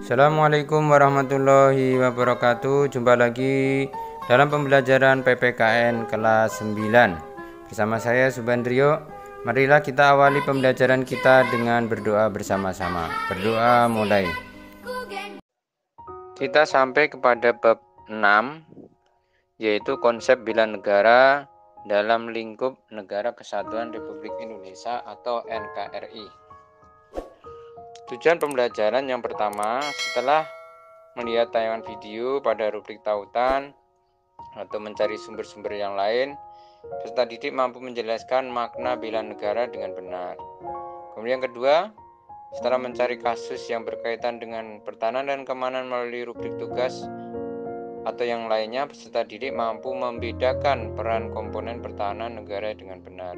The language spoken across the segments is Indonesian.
Assalamualaikum warahmatullahi wabarakatuh. Jumpa lagi dalam pembelajaran PPKN kelas 9 bersama saya Subandrio. Marilah kita awali pembelajaran kita dengan berdoa bersama-sama. Berdoa mulai. Kita sampai kepada bab 6, yaitu konsep bela negara dalam lingkup Negara Kesatuan Republik Indonesia atau NKRI. Tujuan pembelajaran yang pertama, setelah melihat tayangan video pada rubrik tautan atau mencari sumber-sumber yang lain, peserta didik mampu menjelaskan makna bela negara dengan benar. Kemudian yang kedua, setelah mencari kasus yang berkaitan dengan pertahanan dan keamanan melalui rubrik tugas atau yang lainnya, peserta didik mampu membedakan peran komponen pertahanan negara dengan benar.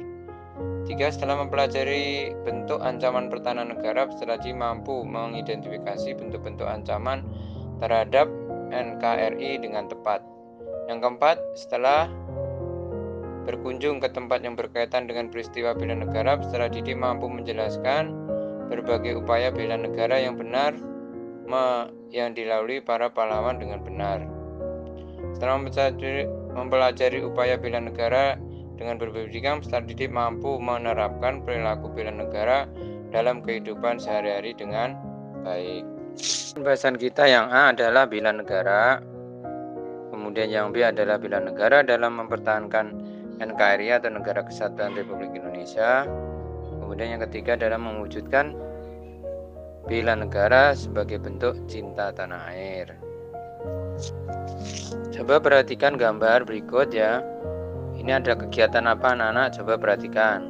3. Setelah mempelajari bentuk ancaman pertahanan negara, peserta didik mampu mengidentifikasi bentuk-bentuk ancaman terhadap NKRI dengan tepat. Yang keempat, setelah berkunjung ke tempat yang berkaitan dengan peristiwa bela negara, peserta didik mampu menjelaskan berbagai upaya bela negara yang benar yang dilalui para pahlawan dengan benar. Setelah mempelajari upaya bela negara dengan berbagai bidang, peserta didik mampu menerapkan perilaku bela negara dalam kehidupan sehari-hari dengan baik. Pembahasan kita yang A adalah bela negara, kemudian yang B adalah bela negara dalam mempertahankan NKRI atau Negara Kesatuan Republik Indonesia. Kemudian yang ketiga adalah mewujudkan bela negara sebagai bentuk cinta tanah air. Coba perhatikan gambar berikut ya. Ini ada kegiatan apa anak-anak? Coba perhatikan.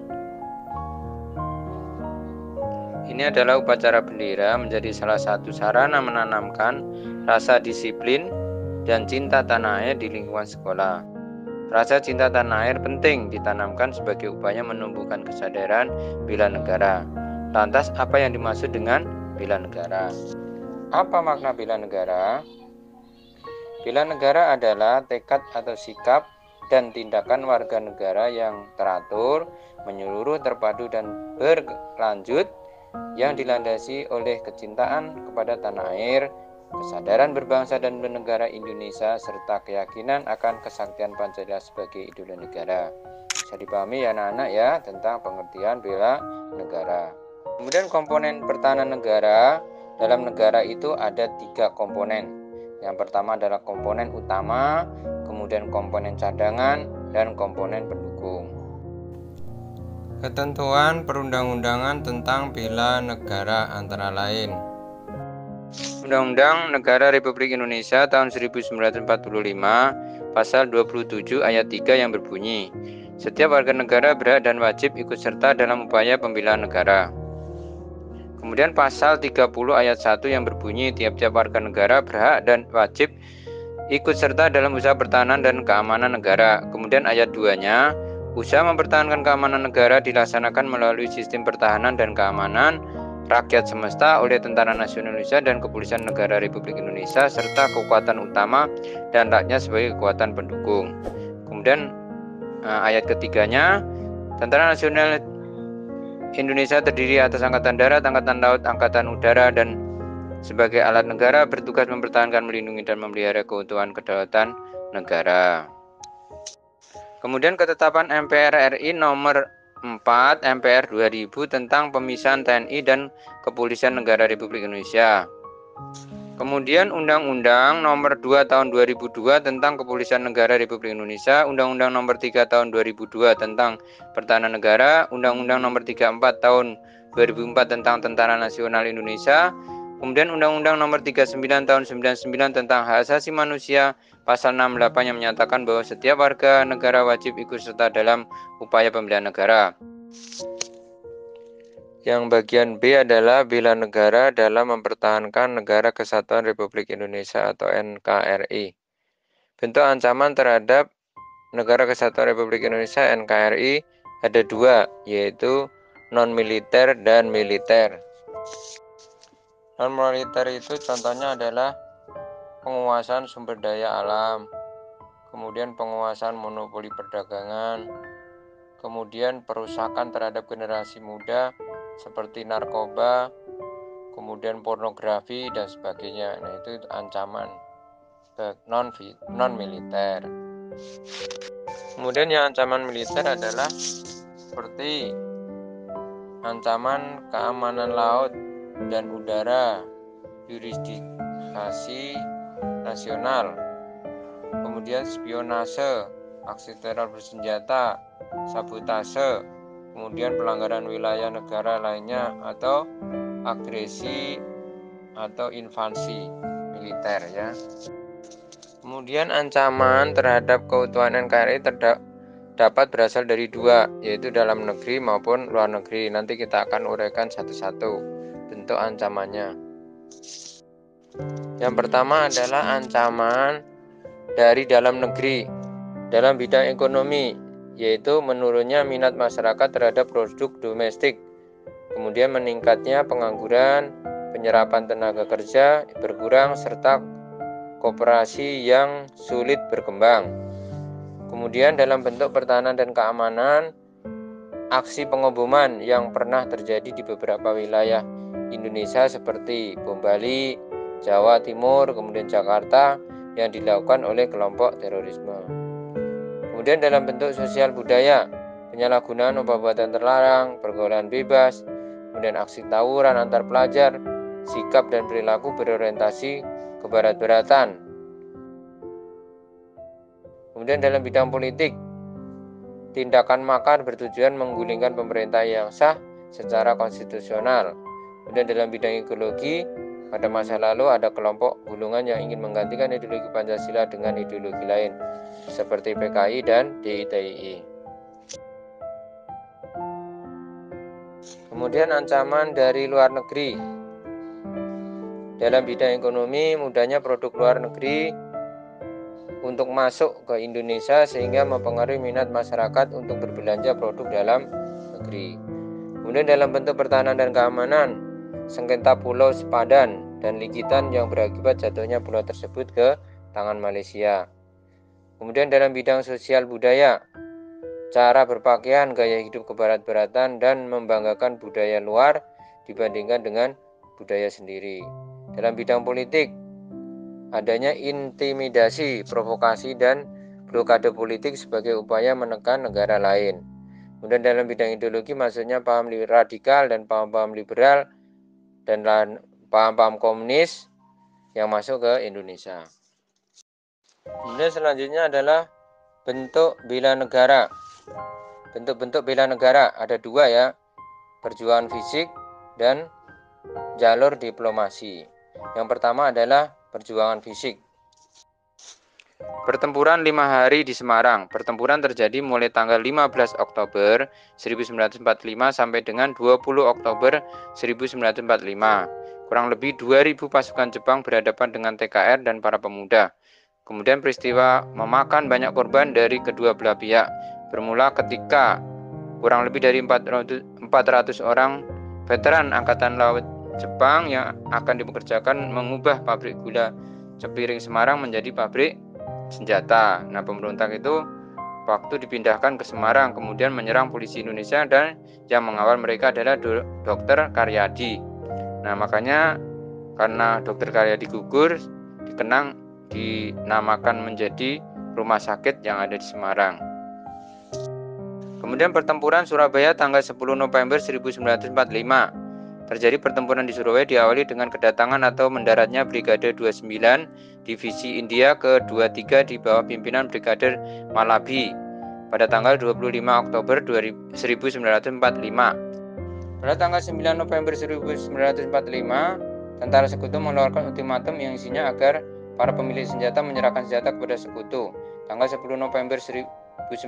Ini adalah upacara bendera, menjadi salah satu sarana menanamkan rasa disiplin dan cinta tanah air di lingkungan sekolah. Rasa cinta tanah air penting ditanamkan sebagai upaya menumbuhkan kesadaran bela negara. Lantas apa yang dimaksud dengan bela negara? Apa makna bela negara? Bela negara adalah tekad atau sikap dan tindakan warga negara yang teratur, menyeluruh, terpadu, dan berlanjut yang dilandasi oleh kecintaan kepada tanah air, kesadaran berbangsa dan bernegara Indonesia, serta keyakinan akan kesaktian Pancasila sebagai idola negara. Bisa dipahami ya anak-anak ya tentang pengertian bela negara. Kemudian komponen pertahanan negara. Dalam negara itu ada 3 komponen. Yang pertama adalah komponen utama, kemudian komponen cadangan, dan komponen pendukung. Ketentuan perundang-undangan tentang bela negara antara lain Undang-Undang Negara Republik Indonesia tahun 1945 pasal 27 ayat 3 yang berbunyi, setiap warga negara berhak dan wajib ikut serta dalam upaya pembelaan negara. Kemudian pasal 30 ayat 1 yang berbunyi, tiap-tiap warga negara berhak dan wajib ikut serta dalam usaha pertahanan dan keamanan negara. Kemudian ayat 2-nya, usaha mempertahankan keamanan negara dilaksanakan melalui sistem pertahanan dan keamanan rakyat semesta oleh Tentara Nasional Indonesia dan Kepolisian Negara Republik Indonesia serta kekuatan utama dan rakyat sebagai kekuatan pendukung. Kemudian ayat ketiganya, Tentara Nasional Indonesia terdiri atas Angkatan Darat, Angkatan Laut, Angkatan Udara, dan sebagai alat negara bertugas mempertahankan, melindungi, dan memelihara keutuhan kedaulatan negara. Kemudian ketetapan MPR RI nomor 4 MPR 2000 tentang pemisahan TNI dan Kepolisian Negara Republik Indonesia. Kemudian Undang-Undang nomor 2 tahun 2002 tentang Kepolisian Negara Republik Indonesia, Undang-Undang nomor 3 tahun 2002 tentang Pertahanan Negara, Undang-Undang nomor 34 tahun 2004 tentang Tentara Nasional Indonesia, kemudian Undang-Undang nomor 39 tahun 99 tentang Hak Asasi Manusia, pasal 68 yang menyatakan bahwa setiap warga negara wajib ikut serta dalam upaya pembelaan negara. Yang bagian B adalah bela negara dalam mempertahankan Negara Kesatuan Republik Indonesia atau NKRI. Bentuk ancaman terhadap Negara Kesatuan Republik Indonesia NKRI ada 2, yaitu non-militer dan militer. Non-militer itu contohnya adalah penguasaan sumber daya alam, kemudian penguasaan monopoli perdagangan, kemudian perusakan terhadap generasi muda seperti narkoba, kemudian pornografi dan sebagainya. Nah, itu ancaman non militer. Kemudian yang ancaman militer adalah seperti ancaman keamanan laut dan udara, jurisdiksi nasional, kemudian spionase, aksi teror bersenjata, sabotase, kemudian pelanggaran wilayah negara lainnya, atau agresi atau invasi militer ya. Kemudian ancaman terhadap keutuhan NKRI dapat berasal dari dua, yaitu dalam negeri maupun luar negeri. Nanti kita akan uraikan satu-satu bentuk ancamannya. Yang pertama adalah ancaman dari dalam negeri dalam bidang ekonomi, yaitu menurunnya minat masyarakat terhadap produk domestik, kemudian meningkatnya pengangguran, penyerapan tenaga kerja berkurang, serta koperasi yang sulit berkembang. Kemudian dalam bentuk pertahanan dan keamanan, aksi pengoboman yang pernah terjadi di beberapa wilayah Indonesia seperti Bom Bali, Jawa Timur, kemudian Jakarta yang dilakukan oleh kelompok terorisme. Kemudian dalam bentuk sosial budaya, penyalahgunaan obat-obatan terlarang, pergaulan bebas, kemudian aksi tawuran antar pelajar, sikap dan perilaku berorientasi kebarat-baratan. Kemudian dalam bidang politik, tindakan makar bertujuan menggulingkan pemerintah yang sah secara konstitusional. Kemudian dalam bidang ideologi, pada masa lalu ada kelompok golongan yang ingin menggantikan ideologi Pancasila dengan ideologi lain, seperti PKI dan DITII. Kemudian ancaman dari luar negeri. Dalam bidang ekonomi, mudahnya produk luar negeri untuk masuk ke Indonesia sehingga mempengaruhi minat masyarakat untuk berbelanja produk dalam negeri. Kemudian dalam bentuk pertahanan dan keamanan, sengketa Pulau Sepadan dan Likitan yang berakibat jatuhnya pulau tersebut ke tangan Malaysia. Kemudian dalam bidang sosial budaya, cara berpakaian, gaya hidup kebarat-baratan, dan membanggakan budaya luar dibandingkan dengan budaya sendiri. Dalam bidang politik, adanya intimidasi, provokasi, dan blokade politik sebagai upaya menekan negara lain. Kemudian dalam bidang ideologi, maksudnya paham radikal dan paham-paham liberal dan paham-paham komunis yang masuk ke Indonesia. Kemudian selanjutnya adalah bentuk bela negara. Bentuk-bentuk bela negara ada dua ya, perjuangan fisik dan jalur diplomasi. Yang pertama adalah perjuangan fisik. Pertempuran 5 hari di Semarang. Pertempuran terjadi mulai tanggal 15 Oktober 1945 sampai dengan 20 Oktober 1945. Kurang lebih 2.000 pasukan Jepang berhadapan dengan TKR dan para pemuda. Kemudian peristiwa memakan banyak korban dari kedua belah pihak. Bermula ketika kurang lebih dari 400 orang veteran Angkatan Laut Jepang yang akan dipekerjakan mengubah pabrik gula Cepiring Semarang menjadi pabrik senjata. Nah, pemberontak itu waktu dipindahkan ke Semarang, kemudian menyerang polisi Indonesia dan yang mengawal mereka adalah Dr. Karyadi. Nah, makanya karena Dr. Karyadi gugur, dinamakan menjadi rumah sakit yang ada di Semarang. Kemudian pertempuran Surabaya tanggal 10 November 1945. Terjadi pertempuran di Surabaya diawali dengan kedatangan atau mendaratnya Brigade 29 Divisi India ke-23 di bawah pimpinan Brigadir Malabi pada tanggal 25 Oktober 1945. Pada tanggal 9 November 1945, tentara sekutu mengeluarkan ultimatum yang isinya agar para pemilik senjata menyerahkan senjata kepada sekutu. Tanggal 10 November 1945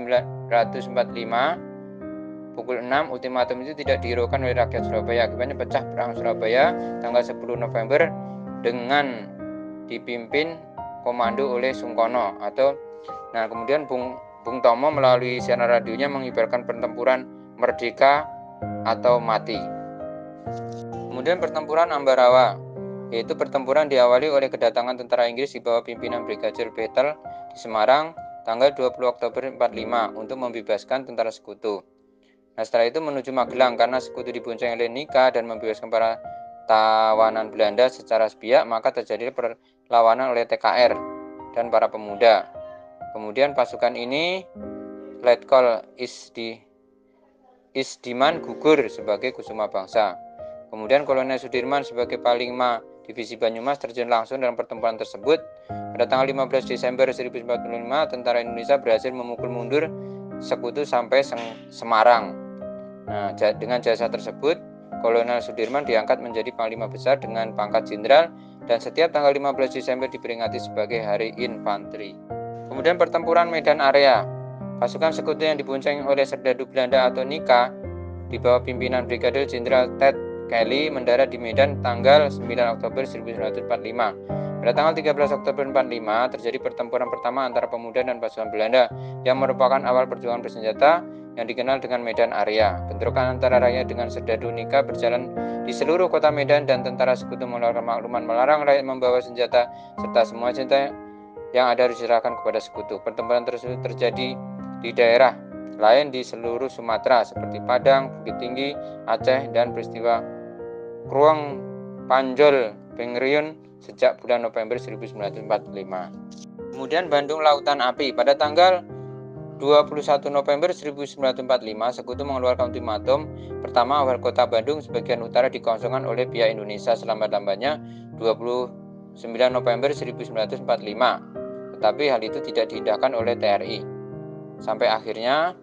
pukul 6, ultimatum itu tidak dihiraukan oleh rakyat Surabaya. Akibatnya pecah perang Surabaya tanggal 10 November dengan dipimpin komando oleh Sungkono kemudian Bung Tomo melalui siaran radionya mengibarkan pertempuran merdeka atau mati. Kemudian pertempuran Ambarawa, yaitu pertempuran diawali oleh kedatangan tentara Inggris di bawah pimpinan Brigadier Battle di Semarang tanggal 20 Oktober 1945 untuk membebaskan tentara sekutu. Nah, setelah itu menuju Magelang karena sekutu dibonceng oleh Nika dan membebaskan para tawanan Belanda secara sepihak, maka terjadi perlawanan oleh TKR dan para pemuda. Kemudian pasukan ini Letkol Isdiman gugur sebagai Kusuma Bangsa. Kemudian Kolonel Sudirman sebagai Panglima Divisi Banyumas terjun langsung dalam pertempuran tersebut. Pada tanggal 15 Desember 1945, tentara Indonesia berhasil memukul mundur sekutu sampai Semarang. Nah, dengan jasa tersebut, Kolonel Sudirman diangkat menjadi Panglima Besar dengan pangkat jenderal dan setiap tanggal 15 Desember diperingati sebagai Hari Infanteri. Kemudian pertempuran Medan Area. Pasukan sekutu yang dibonceng oleh serdadu Belanda atau Nika di bawah pimpinan Brigadir Jenderal Ted Kelly mendarat di Medan tanggal 9 Oktober 1945. Pada tanggal 13 Oktober 1945 terjadi pertempuran pertama antara pemuda dan pasukan Belanda yang merupakan awal perjuangan bersenjata yang dikenal dengan Medan Area. Bentrokan antara rakyat dengan serdadu Nika berjalan di seluruh kota Medan dan tentara sekutu mengeluarkan maklumat melarang rakyat membawa senjata serta semua senjata yang ada harus diserahkan kepada sekutu. Pertempuran tersebut terjadi di daerah lain di seluruh Sumatera seperti Padang, Bukit Tinggi, Aceh, dan peristiwa Krueng Panjol Bengriun sejak bulan November 1945. Kemudian Bandung Lautan Api. Pada tanggal 21 November 1945, Sekutu mengeluarkan ultimatum pertama agar kota Bandung sebagian utara dikosongkan oleh pihak Indonesia selambat-lambatnya 29 November 1945. Tetapi hal itu tidak diindahkan oleh TRI. Sampai akhirnya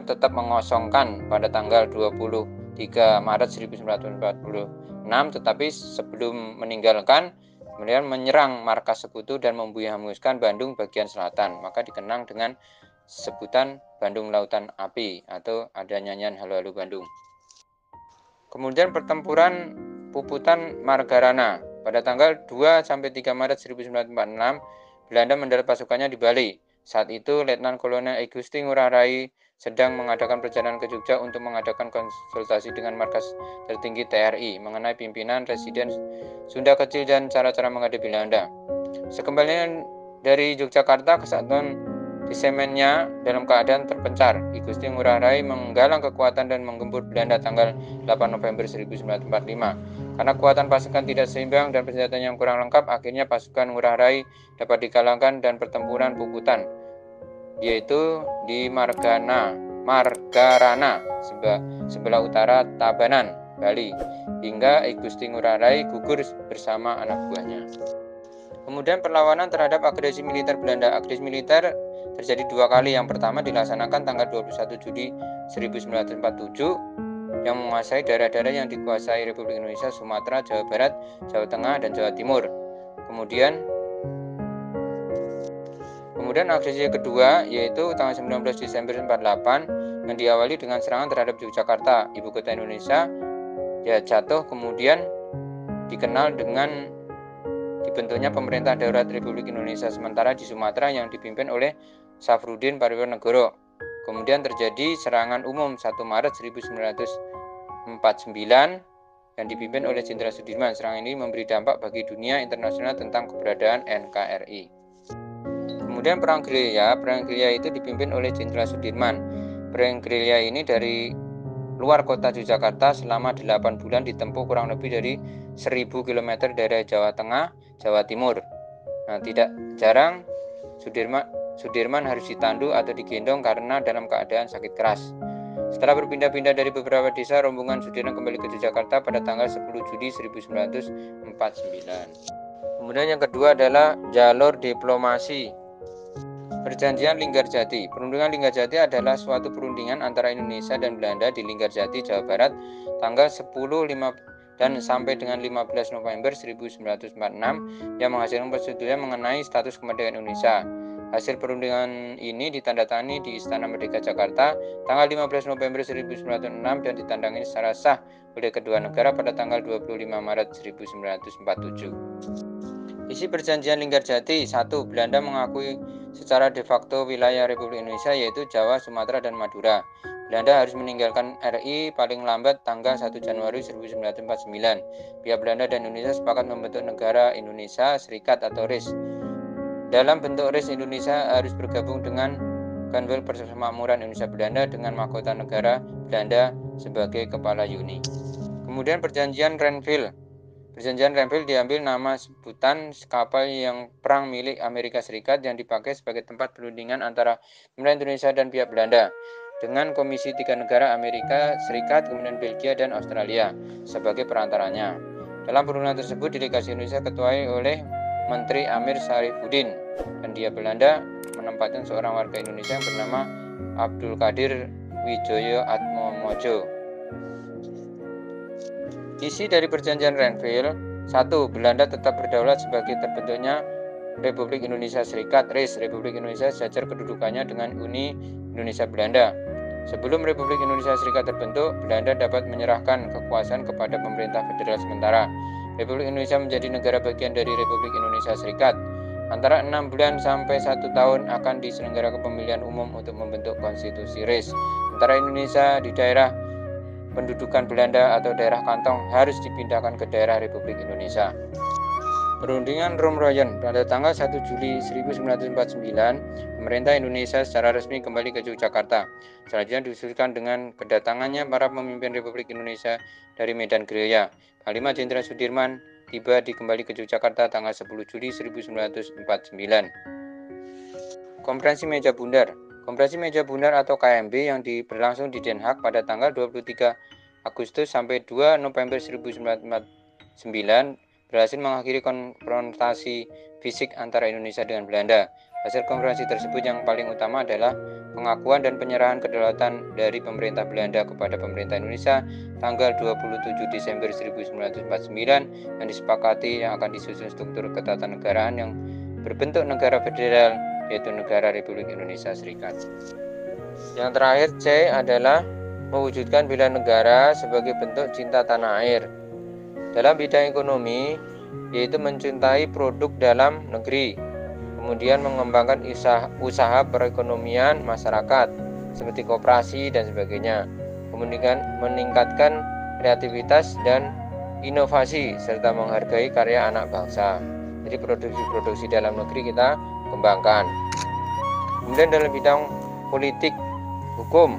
tetap mengosongkan pada tanggal 23 Maret 1946, tetapi sebelum meninggalkan kemudian menyerang markas Sekutu dan menghanguskan Bandung bagian selatan, maka dikenang dengan sebutan Bandung Lautan Api atau ada nyanyian Halo Halo Bandung. Kemudian pertempuran Puputan Margarana. Pada tanggal 2 sampai 3 Maret 1946, Belanda mendarat pasukannya di Bali. Saat itu Letnan Kolonel I Gusti Ngurah Rai sedang mengadakan perjalanan ke Jogja untuk mengadakan konsultasi dengan markas tertinggi TRI mengenai pimpinan residen Sunda Kecil dan cara-cara menghadapi Belanda. Sekembalinya dari Yogyakarta, kesatuan Desemennya dalam keadaan terpencar. I Gusti Ngurah Rai menggalang kekuatan dan menggempur Belanda tanggal 8 November 1945. Karena kekuatan pasukan tidak seimbang dan persenjataan yang kurang lengkap, akhirnya pasukan Ngurah Rai dapat dikalahkan dan pertempuran Puputan, yaitu di Margarana sebelah utara Tabanan, Bali, hingga I Gusti Ngurah Rai gugur bersama anak buahnya. Kemudian perlawanan terhadap agresi militer Belanda. Agresi militer terjadi dua kali. Yang pertama dilaksanakan tanggal 21 Juli 1947 yang menguasai daerah-daerah yang dikuasai Republik Indonesia, Sumatera, Jawa Barat, Jawa Tengah, dan Jawa Timur. Kemudian agresi kedua yaitu tanggal 19 Desember 1948 yang diawali dengan serangan terhadap Yogyakarta, ibu kota Indonesia, ya jatuh, kemudian dikenal dengan dibentuknya pemerintah darurat Republik Indonesia sementara di Sumatera yang dipimpin oleh Safruddin Pariwonegoro. Kemudian terjadi serangan umum 1 Maret 1949 yang dipimpin oleh Jenderal Sudirman. Serangan ini memberi dampak bagi dunia internasional tentang keberadaan NKRI. Kemudian perang gerilya itu dipimpin oleh Jenderal Sudirman. Perang gerilya ini dari luar kota Yogyakarta selama 8 bulan ditempuh kurang lebih dari 1000 km dari Jawa Tengah, Jawa Timur. Nah, tidak jarang Sudirman harus ditandu atau digendong karena dalam keadaan sakit keras. Setelah berpindah-pindah dari beberapa desa, rombongan Sudirman kembali ke Yogyakarta pada tanggal 10 Juli 1949. Kemudian yang kedua adalah jalur diplomasi. Perjanjian Linggarjati. Perundingan Linggarjati adalah suatu perundingan antara Indonesia dan Belanda di Linggarjati, Jawa Barat, tanggal 10 dan sampai dengan 15 November 1946 yang menghasilkan persetujuan mengenai status kemerdekaan Indonesia. Hasil perundingan ini ditandatangani di Istana Merdeka Jakarta tanggal 15 November 1946 dan ditandangani secara sah oleh kedua negara pada tanggal 25 Maret 1947. Isi perjanjian Linggarjati. 1. Belanda mengakui secara de facto wilayah Republik Indonesia yaitu Jawa, Sumatera, dan Madura. Belanda harus meninggalkan RI paling lambat tanggal 1 Januari 1949. Pihak Belanda dan Indonesia sepakat membentuk negara Indonesia Serikat atau RIS. Dalam bentuk RIS, Indonesia harus bergabung dengan Commonwealth Persemakmuran Indonesia Belanda dengan mahkota negara Belanda sebagai kepala Uni. Kemudian Perjanjian Renville. Perjanjian Renville diambil nama sebutan kapal yang perang milik Amerika Serikat yang dipakai sebagai tempat perundingan antara pemerintah Indonesia dan pihak Belanda dengan Komisi 3 negara Amerika Serikat, kemudian Belgia dan Australia sebagai perantaranya. Dalam perundingan tersebut, delegasi Indonesia ketuai oleh Menteri Amir Syarifuddin dan dia Belanda menempatkan seorang warga Indonesia yang bernama Abdul Qadir Wijoyo Atmomojo. Isi dari Perjanjian Renville: 1. Belanda tetap berdaulat sebagai terbentuknya Republik Indonesia Serikat (RIS). Republik Indonesia sejajar kedudukannya dengan Uni Indonesia Belanda. Sebelum Republik Indonesia Serikat terbentuk, Belanda dapat menyerahkan kekuasaan kepada pemerintah federal sementara. Republik Indonesia menjadi negara bagian dari Republik Indonesia Serikat. Antara 6 bulan sampai 1 tahun akan diselenggarakan pemilihan umum untuk membentuk konstitusi RIS. Sementara Indonesia di daerah pendudukan Belanda atau daerah kantong harus dipindahkan ke daerah Republik Indonesia. Perundingan Romroyen pada tanggal 1 Juli 1949, pemerintah Indonesia secara resmi kembali ke Yogyakarta. Selanjutnya disusulkan dengan kedatangannya para pemimpin Republik Indonesia dari Medan Gerilya. Panglima Jenderal Sudirman tiba kembali ke Yogyakarta tanggal 10 Juli 1949. Konferensi Meja Bundar. Konferensi Meja Bundar atau KMB yang berlangsung di Den Haag pada tanggal 23 Agustus sampai 2 November 1949 berhasil mengakhiri konfrontasi fisik antara Indonesia dengan Belanda. Hasil konferensi tersebut yang paling utama adalah pengakuan dan penyerahan kedaulatan dari pemerintah Belanda kepada pemerintah Indonesia tanggal 27 Desember 1949 yang disepakati yang akan disusun struktur ketatanegaraan yang berbentuk negara federal, yaitu negara Republik Indonesia Serikat. Yang terakhir C adalah mewujudkan bela negara sebagai bentuk cinta tanah air. Dalam bidang ekonomi, yaitu mencintai produk dalam negeri, kemudian mengembangkan usaha perekonomian masyarakat seperti koperasi dan sebagainya, kemudian meningkatkan kreativitas dan inovasi serta menghargai karya anak bangsa. Jadi produksi-produksi dalam negeri kita kembangkan. Kemudian dalam bidang politik hukum,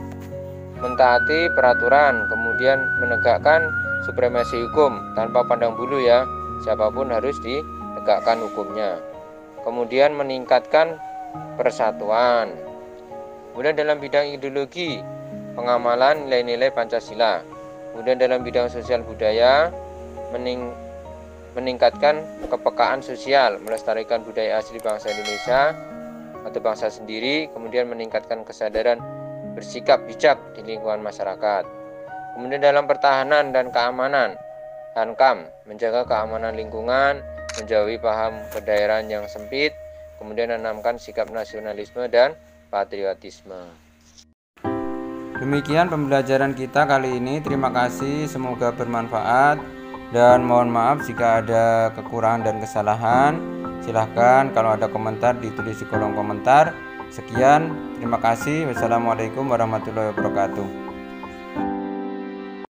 mentaati peraturan, kemudian menegakkan supremasi hukum tanpa pandang bulu ya, siapapun harus ditegakkan hukumnya. Kemudian meningkatkan persatuan. Kemudian dalam bidang ideologi, pengamalan nilai-nilai Pancasila. Kemudian dalam bidang sosial budaya, meningkatkan kepekaan sosial, melestarikan budaya asli bangsa Indonesia atau bangsa sendiri, kemudian meningkatkan kesadaran bersikap bijak di lingkungan masyarakat. Kemudian dalam pertahanan dan keamanan, Hankam, menjaga keamanan lingkungan, menjauhi paham kedaerahan yang sempit, kemudian menanamkan sikap nasionalisme dan patriotisme. Demikian pembelajaran kita kali ini. Terima kasih, semoga bermanfaat. Dan mohon maaf jika ada kekurangan dan kesalahan. Silahkan kalau ada komentar ditulis di kolom komentar. Sekian, terima kasih. Wassalamualaikum warahmatullahi wabarakatuh.